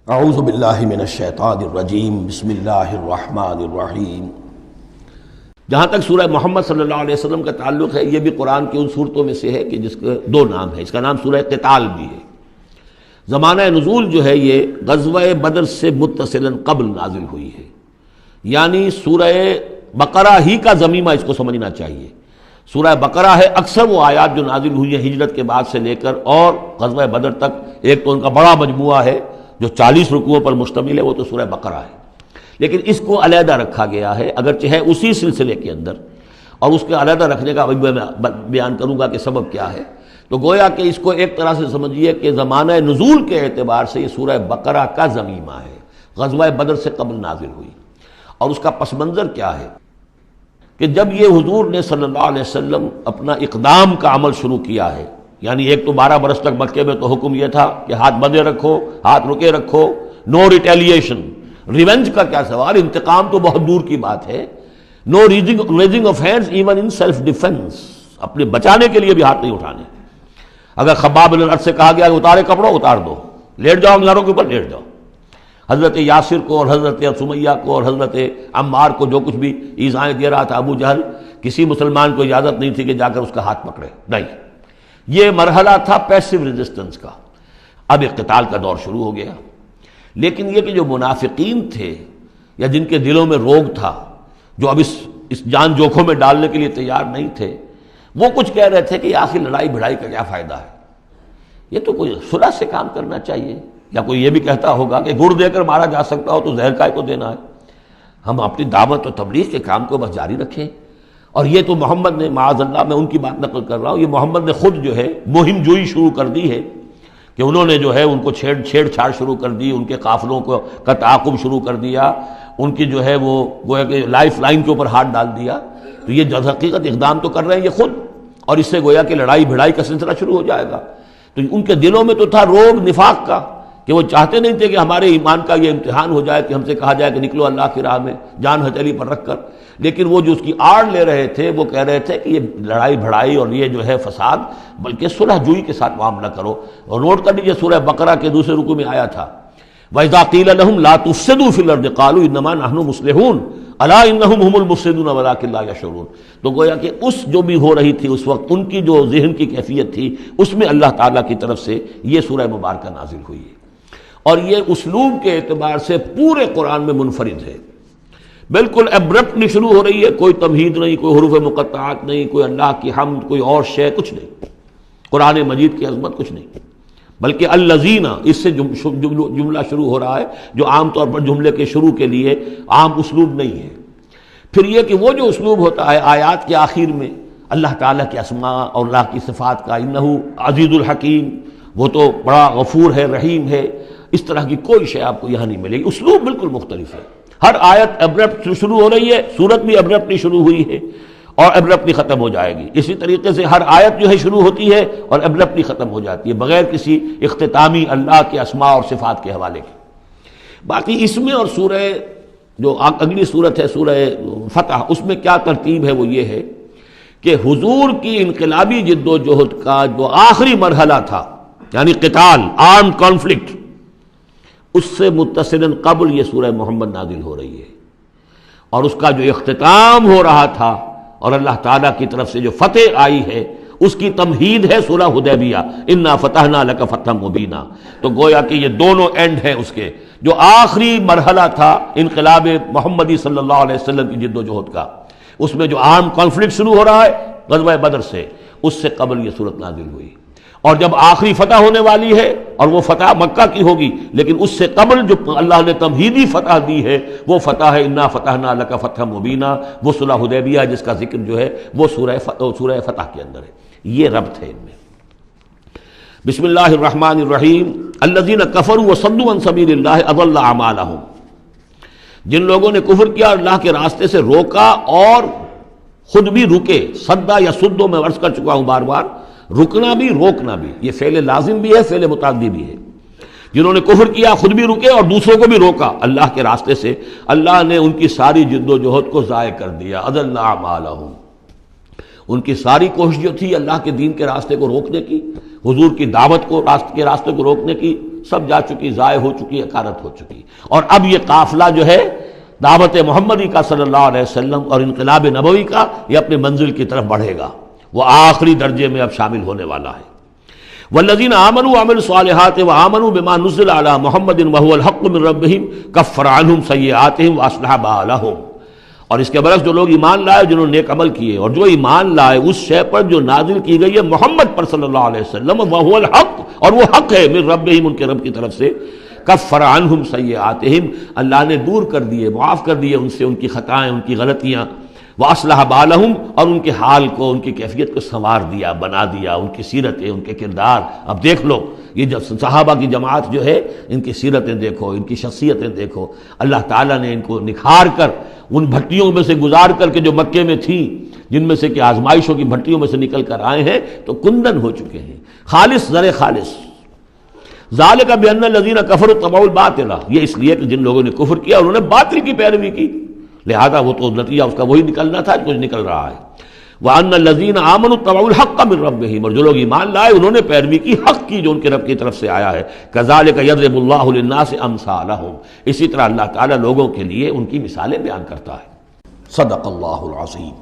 اعوذ باللہ من الشیطان الرجیم بسم اللہ الرحمن الرحیم۔ جہاں تک سورہ محمد صلی اللہ علیہ وسلم کا تعلق ہے، یہ بھی قرآن کی ان صورتوں میں سے ہے کہ جس کے دو نام ہے۔ اس کا نام سورہ قتال بھی ہے۔ زمانہ نزول جو ہے یہ غزوہ بدر سے متصلاً قبل نازل ہوئی ہے، یعنی سورہ بقرہ ہی کا ضمیمہ اس کو سمجھنا چاہیے۔ سورہ بقرہ ہے، اکثر وہ آیات جو نازل ہوئی ہیں ہجرت کے بعد سے لے کر اور غزوہ بدر تک، ایک تو ان کا بڑا مجموعہ ہے جو 40 رکوعوں پر مشتمل ہے، وہ تو سورہ بقرہ ہے، لیکن اس کو علیحدہ رکھا گیا ہے، اگرچہ ہے اسی سلسلے کے اندر، اور اس کے علیحدہ رکھنے کا میں بیان کروں گا کہ سبب کیا ہے۔ تو گویا کہ اس کو ایک طرح سے سمجھیے کہ زمانہ نزول کے اعتبار سے یہ سورہ بقرہ کا ضمیمہ ہے، غزوہ بدر سے قبل نازل ہوئی۔ اور اس کا پس منظر کیا ہے کہ جب یہ حضور نے صلی اللہ علیہ وسلم اپنا اقدام کا عمل شروع کیا ہے، یعنی ایک تو 12 برس تک مکے میں تو حکم یہ تھا کہ ہاتھ بندھے رکھو، ہاتھ رکے رکھو، نو ریٹیلیشن، ریونج کا کیا سوال، انتقام تو بہت دور کی بات ہے، no raising of hands even in self defence, اپنے بچانے کے لیے بھی ہاتھ نہیں اٹھانے۔ اگر خباب بن الارت سے کہا گیا کہ اتارے کپڑوں اتار دو، لیٹ جاؤ انگاروں کے اوپر لیٹ جاؤ۔ حضرت یاسر کو اور حضرت سمیہ کو اور حضرت عمار کو جو کچھ بھی ایذائیں دے رہا تھا ابو جہل، کسی مسلمان کو اجازت نہیں تھی کہ جا کر اس کا ہاتھ پکڑے، نہیں۔ یہ مرحلہ تھا پیسو ریزسٹنس کا۔ اب اقتتال کا دور شروع ہو گیا، لیکن یہ کہ جو منافقین تھے یا جن کے دلوں میں روگ تھا، جو اب اس جان جوکھوں میں ڈالنے کے لیے تیار نہیں تھے، وہ کچھ کہہ رہے تھے کہ آخر لڑائی بھڑائی کا کیا فائدہ ہے، یہ تو کوئی صلح سے کام کرنا چاہیے۔ یا کوئی یہ بھی کہتا ہوگا کہ گڑ دے کر مارا جا سکتا ہو تو زہر کائے کو دینا ہے، ہم اپنی دعوت و تبلیغ کے کام کو بس جاری رکھیں۔ اور یہ تو محمد نے، معاذ اللہ میں ان کی بات نقل کر رہا ہوں، یہ محمد نے خود جو ہے مہم جوئی شروع کر دی ہے کہ انہوں نے جو ہے ان کو چھیڑ چھاڑ شروع کر دی، ان کے قافلوں کا تعاقب شروع کر دیا، ان کی جو ہے وہ گویا کہ لائف لائن کے اوپر ہاتھ ڈال دیا۔ تو یہ جو حقیقت اقدام تو کر رہے ہیں یہ خود، اور اس سے گویا کہ لڑائی بھڑائی کا سلسلہ شروع ہو جائے گا۔ تو ان کے دلوں میں تو تھا روگ نفاق کا، کہ وہ چاہتے نہیں تھے کہ ہمارے ایمان کا یہ امتحان ہو جائے کہ ہم سے کہا جائے کہ نکلو اللہ کی راہ میں جان ہتھیلی پر رکھ کر، لیکن وہ جو اس کی آڑ لے رہے تھے وہ کہہ رہے تھے کہ یہ لڑائی بھڑائی اور یہ جو ہے فساد، بلکہ صلح جوئی کے ساتھ معاملہ کرو۔ اور نوٹ کر لیجیے سورہ بقرہ کے دوسرے رکوع میں آیا تھا وَإِذَا قِيلَ لَهُمْ لَا تُفْسِدُوا فِي الْأَرْضِ قَالُوا إِنَّمَا نَحْنُ مُصْلِحُونَ أَلَا إِنَّهُمْ هُمُ الْمُفْسِدُونَ وَلَٰكِن لَا يَشْعُرُونَ۔ تو گویا کہ اس جو بھی ہو رہی تھی اس وقت، ان کی جو ذہن کی کیفیت تھی، اس میں اللہ تعالیٰ کی طرف سے یہ سورہ مبارکہ نازل ہوئی ہے، اور یہ اسلوب کے اعتبار سے پورے قرآن میں منفرد ہے۔ بالکل ابرپٹلی شروع ہو رہی ہے، کوئی تمہید نہیں، کوئی حروف مقطعات نہیں، کوئی اللہ کی حمد، کوئی اور شے، کچھ نہیں۔ قرآن مجید کی عظمت کچھ نہیں، بلکہ الذین، اس سے جملہ شروع ہو رہا ہے جو عام طور پر جملے کے شروع کے لیے عام اسلوب نہیں ہے۔ پھر یہ کہ وہ جو اسلوب ہوتا ہے آیات کے آخر میں اللہ تعالیٰ کے اسماء اور اللہ کی صفات کا، انہ عزیز الحکیم، وہ تو بڑا غفور ہے، رحیم ہے، اس طرح کی کوئی شے آپ کو یہاں نہیں ملے گی۔ اسلوب بالکل مختلف ہے۔ ہر آیت ابرپٹ شروع ہو رہی ہے، سورت بھی ابرپٹلی شروع ہوئی ہے اور ابرپٹلی ختم ہو جائے گی۔ اسی طریقے سے ہر آیت جو ہے شروع ہوتی ہے اور ابرپٹلی ختم ہو جاتی ہے، بغیر کسی اختتامی اللہ کے اسماء اور صفات کے حوالے کے۔ باقی اس میں اور سورہ جو اگلی سورت ہے سورہ فتح، اس میں کیا ترتیب ہے وہ یہ ہے کہ حضور کی انقلابی جد و جہد کا جو آخری مرحلہ تھا، یعنی قتال، آرم کانفلکٹ، اس سے متصلاً قبل یہ سورہ محمد نازل ہو رہی ہے، اور اس کا جو اختتام ہو رہا تھا اور اللہ تعالیٰ کی طرف سے جو فتح آئی ہے اس کی تمہید ہے سورہ حدیبیہ، انا فتحنا لک فتحا مبینا۔ تو گویا کہ یہ دونوں اینڈ ہیں اس کے، جو آخری مرحلہ تھا انقلاب محمدی صلی اللہ علیہ وسلم کی جد و جہد کا، اس میں جو عام کانفلکٹ شروع ہو رہا ہے غزوہ بدر سے، اس سے قبل یہ صورت نازل ہوئی۔ اور جب آخری فتح ہونے والی ہے اور وہ فتح مکہ کی ہوگی، لیکن اس سے قبل جو اللہ نے تمہیدی فتح دی ہے وہ فتح ہے انا فتحنا لک فتحا مبینا، وہ صلح حدیبیہ جس کا ذکر جو ہے وہ سورہ فتح کے اندر ہے۔ یہ ربط ہے ان میں۔ بسم اللہ الرحمن الرحیم۔ الذین کفروا وصدوا عن سبیل اللہ اضل اعمالہم، جن لوگوں نے کفر کیا اور اللہ کے راستے سے روکا اور خود بھی رکے، صدا یا صدو میں عرض کر چکا ہوں بار بار، رکنا بھی روکنا بھی، یہ فعل لازم بھی ہے، فعل متعدی بھی ہے۔ جنہوں نے کفر کیا خود بھی رکے اور دوسروں کو بھی روکا اللہ کے راستے سے، اللہ نے ان کی ساری جد و جہد کو ضائع کر دیا۔ اضل اعمالہم، ان کی ساری کوشش جو تھی اللہ کے دین کے راستے کو روکنے کی، حضور کی دعوت کو کے راستے کو روکنے کی، سب جا چکی، ضائع ہو چکی، اکارت ہو چکی. اور اب یہ قافلہ جو ہے دعوت محمدی کا صلی اللہ علیہ وسلم اور انقلاب نبوی کا، یہ اپنے منزل کی طرف بڑھے گا، وہ آخری درجے میں اب شامل ہونے والا ہے. والذین آمنوا وعملوا الصالحات وآمنوا بما نزل علی محمد وهو الحق من ربهم کفر عنہم سیئاتہم واصلح بالہم. اور اس کے برعکس جو لوگ ایمان لائے، جنہوں نے نیک عمل کیے، اور جو ایمان لائے اس شے پر جو نازل کی گئی ہے محمد پر صلی اللہ علیہ وسلم، وهو الحق، اور وہ حق ہے، من ربهم، ان کے رب کی طرف سے، کفر عنہم سیئاتہم، اللہ نے دور کر دیے، معاف کر دیے ان سے ان کی خطائیں، ان کی غلطیاں، واصلح بالہم، اور ان کے حال کو، ان کی کیفیت کو سنوار دیا، بنا دیا، ان کی سیرتیں، ان کے کردار. اب دیکھ لو یہ جو صحابہ کی جماعت جو ہے، ان کی سیرتیں دیکھو، ان کی شخصیتیں دیکھو. اللہ تعالیٰ نے ان کو نکھار کر ان بھٹیوں میں سے گزار کر کے جو مکے میں تھیں، جن میں سے کہ آزمائشوں کی بھٹیوں میں سے نکل کر آئے ہیں، تو کندن ہو چکے ہیں، خالص زر خالص. ذالک بان الذین کفروا اتبعوا الباطل، یہ اس لیے کہ جن لوگوں نے کفر کیا انہوں نے باطل کی پیروی کی، لہذا وہ تو نتیجہ اس کا وہی نکلنا تھا کچھ نکل رہا ہے. وان الذین آمنوا اتبعوا الحق من ربهم، اور جو لوگ ایمان لائے انہوں نے پیروی کی حق کی جو ان کے رب کی طرف سے آیا ہے. کذالک یضرب اللہ للناس امثالهم، اسی طرح اللہ تعالیٰ لوگوں کے لیے ان کی مثالیں بیان کرتا ہے. صدق اللہ العظیم.